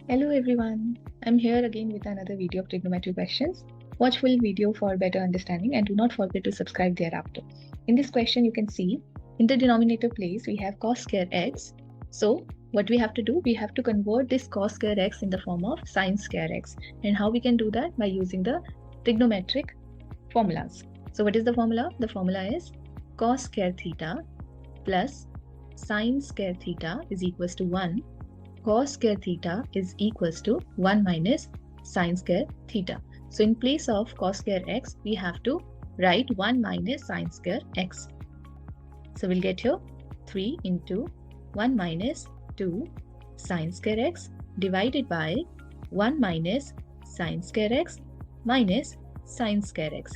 Hello everyone, I'm here again with another video of trigonometric questions. Watch full video for better understanding and do not forget to subscribe thereafter. In this question you can see in the denominator place we have cos square x. So what we have to do, we have to convert this cos square x in the form of sin square x. And how we can do that? By using the trigonometric formulas. So what is the formula? The formula is cos square theta plus sin square theta is equals to 1. Cos square theta is equals to 1 minus sin square theta. So in place of cos square x, we have to write 1 minus sin square x. So we'll get here 3 into 1 minus 2 sin square x divided by 1 minus sin square x minus sin square x.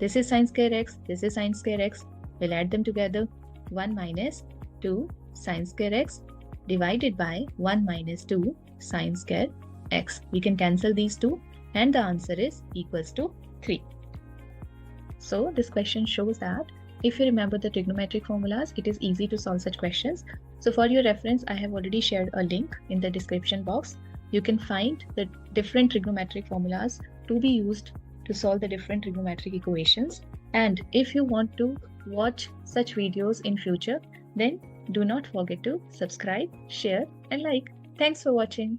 This is sin square x, this is sin square x. We'll add them together. 1 minus 2 sin square x divided by 1 minus 2 sin square x. We can cancel these two and the answer is equals to 3. So this question shows that if you remember the trigonometric formulas, it is easy to solve such questions. So for your reference, I have already shared a link in the description box. You can find the different trigonometric formulas to be used to solve the different trigonometric equations. And if you want to watch such videos in future, then do not forget to subscribe, share and like. Thanks for watching.